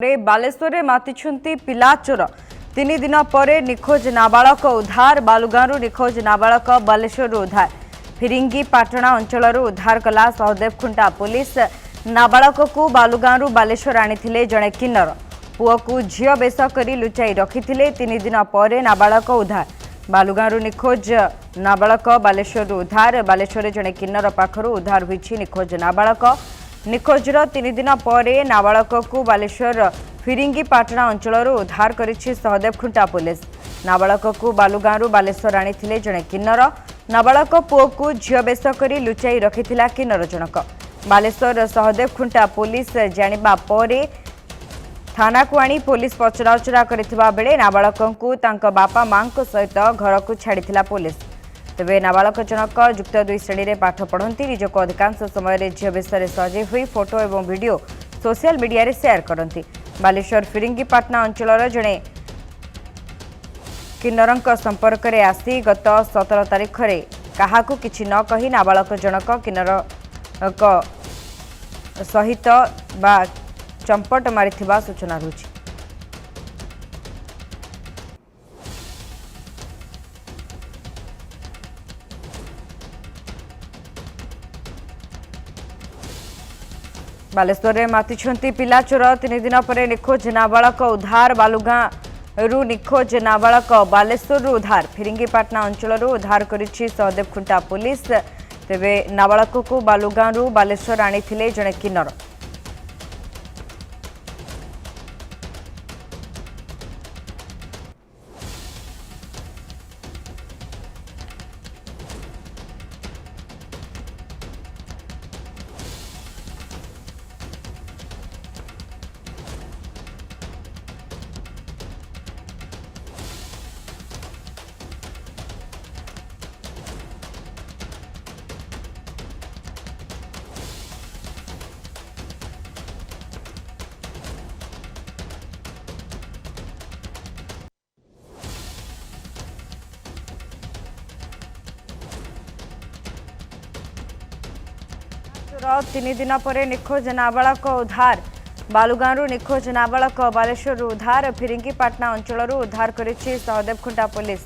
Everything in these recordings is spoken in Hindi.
बालेश्वर में मातिछंती पिला चोर 3 दिन पर निखोज नाबालक उद्धार बालुगांव निखोज नाबालक बालेश्वर उद्धार फिरिंगी पाटणा अंचल उद्धार कला सहदेवखुंटा पुलिस नाबालक को बालुगांव बालेश्वर आनी जड़े किन्नर पुओ को झील बेश कर लुचाई रखी 3 दिन पर नाबालक उद्धार बालुगांव निखोज नाबालक बालेश्वर उद्धार बालेश्वर जड़े किन्नर पाखर उद्धार होईछि निखोज नाबालक निखोजर 3 दिन पर नाबालक को बालेश्वर फिरिंगी पाटणा अंचल उद्धार करिछि सहदेवखुंटा पुलिस नाबालक को बालुगांव बालेश्वर आनी जड़े किन्नर नाबालक पुओ को झील बेश कर लुचाई रखिथिला किन्नर जनक बालेश्वर सहदेवखुंटा पुलिस जानिबा परे थाना को आनी पुलिस पचराउचरा करथिबा बेले नाबालक को तांका बापा मां सहित घर को छाड़िथिला पुलिस तेबे नाबालक जनक युक्त 2 श्रेणी में पाठ पढ़ती निजक अधिकांश समय झील बेश सजे हुई फोटो और वीडियो सोशल मीडिया रे शेयर करती बालेश्वर फिरिंगी पाटना अंचल जड़े किन्नर संपर्क में आसी गत 17 तारिख में क्या किसी न कही नाबालक जनक किन्नर सहित बा चंपट मारी सूचना रही। बालेश्वर में मातिछंती पिला चोर 3 दिन पर निखोज नाबालक उद्धार बालुगांव निखोज नाबालक बालेश्वर उद्धार फिरिंगी पाटना अंचल उद्धार करिछि सहदेवखुंटा पुलिस तेबे नाबालक को बालुगांव बालेश्वर आनी जड़े किन्नर तीन दिन पर निखोज नाबालक उद्धार बालुगांव निखोज नाबालक बालेश्वर उद्धार फिरिंगी पाटना अंचल उद्धार करिछि सहदेवखुंटा पुलिस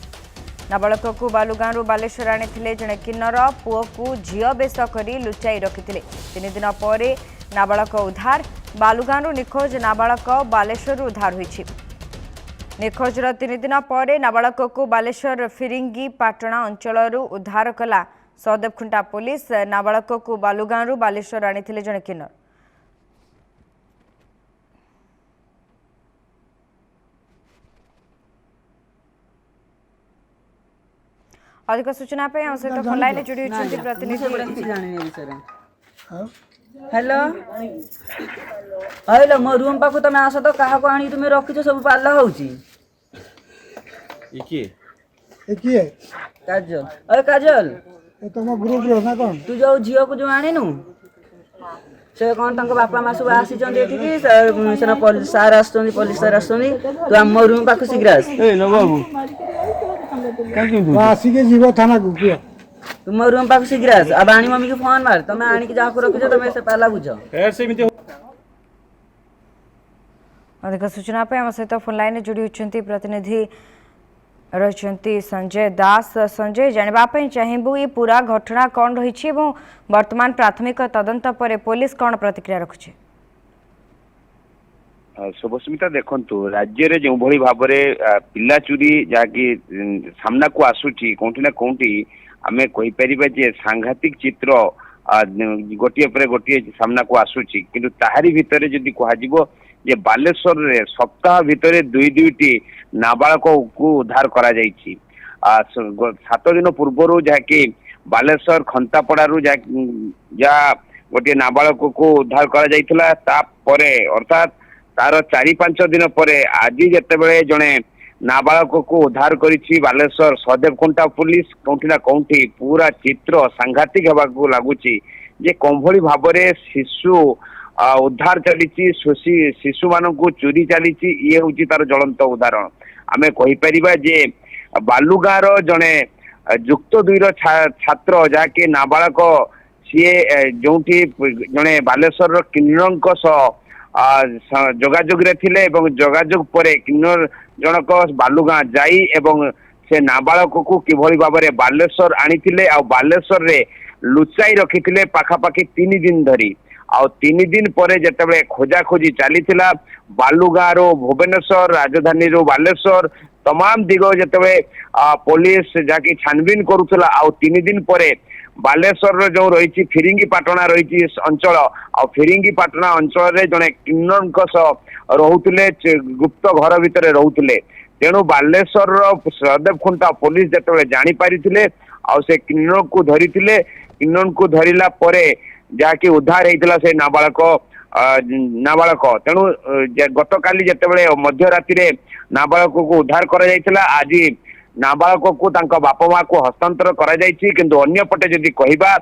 नाबालक को बालुगांव बालेश्वर आनी जड़े किन्नर पुओ को झील बेश कर लुचाई रखी 3 दिन पर नाबालक उद्धार बालुगांव निखोज नाबालक बालेश्वर उद्धार होईछि निखोजर 3 दिन पर नाबालक को बालेश्वर फिरिंगी पाटणा अंचल उद्धार कला सहदेवखुंटा पुलिस नाबालक को बालुगांव बालेश्वर आनी जड़े किन्नर अधिक सूचना पे हम सहित फोन लाइन जोड़ी होती प्रतिनिधि हेलो हेलो मो रूम पाखु तमे आस तो कहा को आनी तुमे रखिछ सब पाला होउची किए काजल अरे काजल ए तुम ग्रुप रो ना कोन तू जो झियो को जो आनी नु से कोन तंक बापा मासु आसी चंद एठी सेना पुलिस सार आस्तोनी पुलिस सार आस्तोनी तू हम रूम पाखु सिग्रास ए न बाबू आसी के जीव थाना को किए तुम रूम पाखु सिग्रास अब आनी मम्मी के फोन मार तमे आनी के जा को रखिछ तमे से पाला बुझो अधिक सूचना पे हम सहित फोन लाइन जोड़ी होती प्रतिनिधि रही संजय दास संजय जानवाई चाहबू ये पूरा घटना कौन रही वर्तमान प्राथमिक तदंत पर पुलिस कौन प्रतिक्रिया रखुचे शुभस्मिता देखु राज्य में जो भाव में पिला चोरी जहाँकि सामना को आसूची कौटी ना कौटी आम कहीपर जे सांघातिक चित्र गोटे पर गोटे सामना को आसूची किंतु ताहारी भितर जदि कह जे बालेश्वर रे सप्ताह भितर 2-2टी नाबालक को उद्धार करा जाइछि 7 दिन पूर्व जहाँकि बालेश्वर खंतापड़ारू जा गोटे नाबालक को उद्धार करा जाइथिला तापरे अर्थात तार 4-5 दिन पर आज जेतेबेले जणे नाबालक को उद्धार करिछि बालेश्वर सहदेवखुंटा पुलिस कौटी ना कौटी पूरा चित्र सांघातिक हेबाकू लागुछि जे कंभली भाबरे शिशु उद्धार चली शिशु मान चोरी चली ये हूँ तार ज्वलंत उदाहरण आम कहीपर जे बालुगांव जड़े युक्त 2 छात्र जहाँकि नाबालक सी जो जड़े बालेश्वर किन्नर ଯୋଗାଯୋଗ ରେ ଥିଲେ ଏବଂ ଯୋଗାଯୋଗ ପରେ କିନ୍ନର ଜଣକ ବାଲୁଗାଁ ଯାଇ ଏବଂ ସେ ନାବାଳକ को किभଳି ଭାବରେ ବାଲେଶ୍ୱର ଆଣିଥିଲେ ଆଉ ବାଲେଶ୍ୱରରେ ଲୁଚାଇ ରଖିଥିଲେ ପାଖାପାଖି 3 ଦିନ ଧରି ଆଉ 3 ଦିନ ପରେ ଯେତେବେଳେ ଖୋଜାଖୋଜି ଚାଲିଥିଲା ବାଲୁଗାଁରୁ ଭୁବନେଶ୍ୱର ରାଜଧାନୀରୁ ବାଲେଶ୍ୱର तमाम दिग ଯେତେବେଳେ पुलिस जाकि छानबीन करुला आ 3 दिन पर बालेश्वर जो रही फिरिंगी पाटना रही अंचल आ फिरिंगी पाटना अंचल रे जने किन्नर रोते गुप्त घर भितर रोते तेणु बालेश्वर सहदेव खुंटा पुलिस जिते जानी पारी से किन्नर को धरी किन्नर को धरला जहाँकि उद्धार होता से नाबालक तेणु गत काली जिते मध्यराति नाबालक को उद्धार कर आज नाबालक को तांका बापा माँ को हस्तांतर करा जायछि किंतु अन्य पटे जदि कहिबा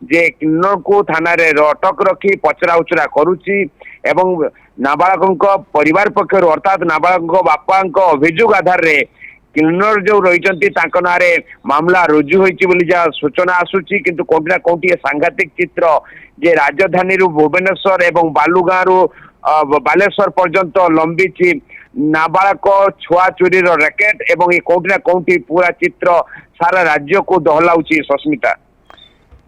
जे किन्नर को थाना रे अटक रखी पचरा उचरा करुछि एवं नाबालक परिवार पक्षर अर्थात नाबालक बापा अभियोग आधार रे किन्नर जो रही नारे मामला रुजु होइछि बोली जा सूचना आसुछि किंतु कोठी ना कोठी सांघातिक चित्र जे राजधानी रु भुवनेश्वर एवं बालुगाँ रु बालेश्वर पर्यंत लंबी नाबालक छुआ चोरी रैकेट एवं कोठी ना कोठी पूरा चित्र सारा राज्य को दहलाउछि सस्मिता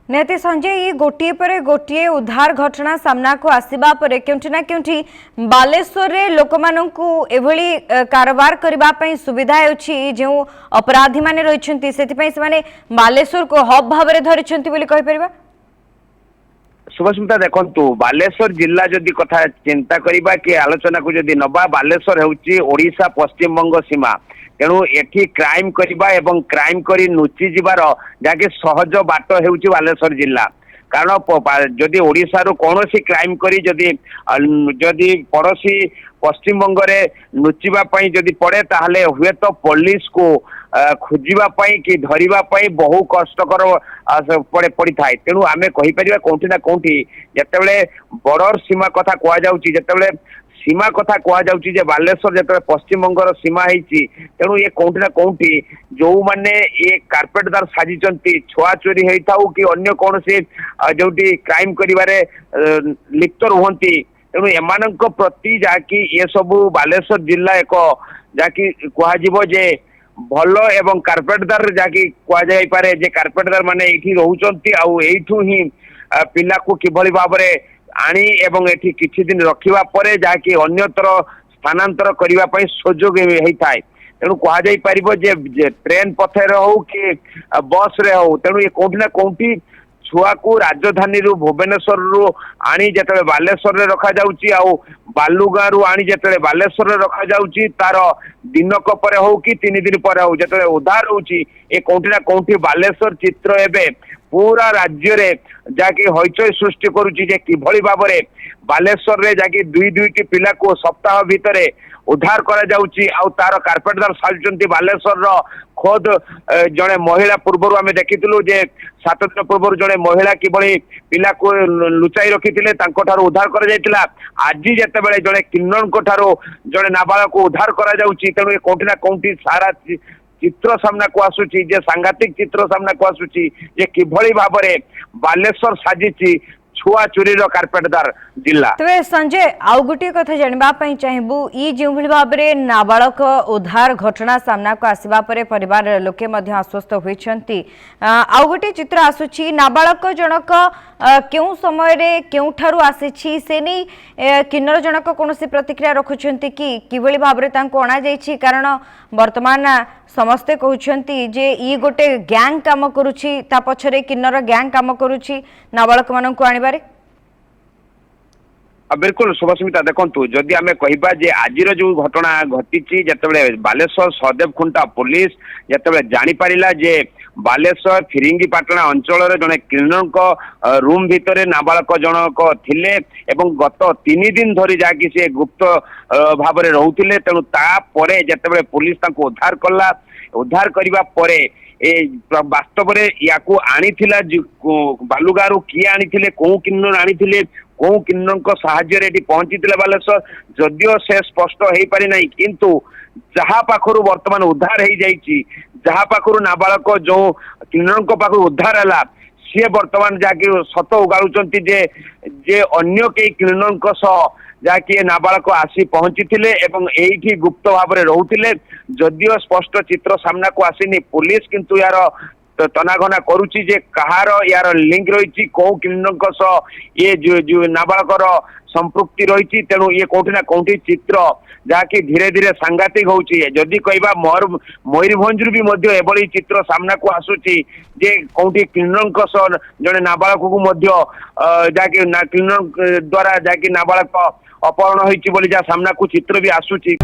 निहती संजय ये गोटे पर गोटे उद्धार घटना सामना को आसवा पर केउठी ना केउठी बालेश्वर रे लोक माननकु एभली कारबार करबा पई सुविधा होछि जो अपराधी माने रहिछंती सेति पई से माने बालेश्वर को हब भाबरे धरिछंती बोली कहि परिबा सुभस्मिता देखंतु बालेश्वर जिला जदि कथा चिंता करिबा कि आलोचना को जदि नबा बालेश्वर हेउछि ओडिशा पश्चिम बंग सीमा तेणु एठी क्राइम करिबा एवं क्राइम करी नुची जिबार जाके सहज बाट हेउछि बालेश्वर जिला कारण जदि ओडिशा रो कोनोसी क्राइम करी जदि पड़ोसी पश्चिम बंग रे नुचिबा पई जदि पड़े ताहले हुए तो पुलिस को खोजिबा पई कि धरिबा पई बहु कष्टकर पड़े पड़ी थाए तेणु आमे कहि परिबा कोठी ना कोठी जतेबेले बॉर्डर सीमा कथा कोआ जाउची जतेबेले सीमा कथा कह जाउची बालेश्वर जो पश्चिम बंगर सीमा होती तेणु ये कोठी ना कोठी जो माने ये कार्पेटदार साजिचंती छुआ चोरी होता कि अन्य कौन से जो क्राइम करिवारे लिप्त रुहंती तेणु एमान प्रति जहाँकि ये सब बालेश्वर जिला एक जहाँकि कह जे भल एवं कार्पेटदार जहाँकि कह पारे जे कार्पेटदार माने एठी रहउचंती आउ एठू ही पिला को किभली भाबरे आनी एवं एठी किछि दिन रखिबा परे जाकि अन्यतर स्थानांतर करिबा पई सुयोग हेइथाय तेणु कह जाई परिबो जे ट्रेन पथे रे हो कि बस रे हो तेणु ये कोठी ना कोठी छुआ को राजधानी रु भुवनेश्वर रु आनी जतले बालेश्वर रे रखा जाउची आउ बालुगाँ रु आनी जतले बालेश्वर रे रखा जाउची तार दिनक परे हो कि 3 दिन परे हो जतले उद्धार होउची ए कोठी ना कोठी बालेश्वर चित्र एबे पूरा राज्य रे जाकि हईचय सृष्टि करुची जे किभली भाबरे बालेश्वर रे जाकि दुईटी पिला को सप्ताह भितरे उद्धार करा जाउची आउ तार कार्पेटदार साजुचंती बालेश्वर रो खोद जड़े महिला पूर्व आम देखिलु जे 7 दिन पूर्व जड़े महिला किभली पिला को लुचाई रखिथिले तांको ठारो उद्धार करा जायतिला आज जेतेबेले जड़े किन्नर ठारो जड़े नाबालक को उद्धार करा जाउची तेणु कोठी ना कोठी सारा चित्र सामना को आसुची जे सांघातिक चित्र सामना को आसुची जे किभली भाबरे बालेश्वर साजिची छुआ चोरी रो कार्पेटदार जिला तबे संजय आउ गुटी कथा जानबा पई चाहबू ई जे भली भाबरे नाबालक उद्धार घटना सामना को आसीबा परे परिवार लोके मध्ये आश्वस्त होइछंती आउ गुटी चित्र आसुची नाबालक जनक केउ समय रे केउ ठारू आसीछि से नै किन्नर जनक कोनोसी प्रतिक्रिया रखुछंती कि किभली भाबरे तांको अणा जाईछि कारण वर्तमान समस्ते कहउछंती जे ई गोटे गैंग काम करूछि ता पछरे किन्नर गैंग काम करूछि नाबालक माननकु आनिबारे बिल्कुल शुभस्मिता देखु जदि आम कहवा जे आज जो घटना घटी जिते बालेश्वर सहदेव खुंटा पुलिस जिते जानी पारिला जे बालेश्वर फिरिंगी पाटना अंचल जड़े किन्नर रूम भितर नाबालक जनक थिले एवं गत 3 दिन धरी जाकि से गुप्त भाव रोते तेणु तापर जिते पुलिस तांको उद्धार कला उद्धार करने परे वास्तव में या आनी बालुगाँ किए आनी कौ किन्नर आनी कौ किन्नर साहाय्य पहुंची बालेश्वर जदियो से स्पष्ट हो पारि नहीं किंतु जहा पाखरु वर्तमान उद्धार हो जाइए जहा पाखरु नाबालक जो किन्नर पाखरु उद्धार है सी वर्तमान जाके सत उगाड़ुंट जे अन्य कई किन्नर ଯାହାକି ଏ ନାବାଳକ ଆସି ପହଞ୍ଚିଥିଲେ ଏବଂ ଏଇଠି ଗୁପ୍ତ ଭାବରେ ରହୁଥିଲେ। ଯଦିଓ ସ୍ପଷ୍ଟ ଚିତ୍ର ସାମ୍ନାକୁ ଆସିନି, ପୁଲିସ କିନ୍ତୁ ୟାର ତନାଘନା କରୁଛି ଯେ କାହାର ୟାର ଲିଙ୍କ ରହିଛି, କୋଉ କ୍ରିମିନାଲଙ୍କ ସହ ଏ ନାବାଳକର संपृक्ति रही। तेणु ये कौटी ना कौटी चित्र जहाँकि धीरे धीरे सांघातिक होची। जदि कहबा मयूरभंज भी एभली चित्र सामना को आसुची जे कौटी क्लिनर जड़े नाबालक को जहाँकि क्लिनर द्वारा जहाँकि नाबालक अपहरण होती सामना को चित्र भी आसुची।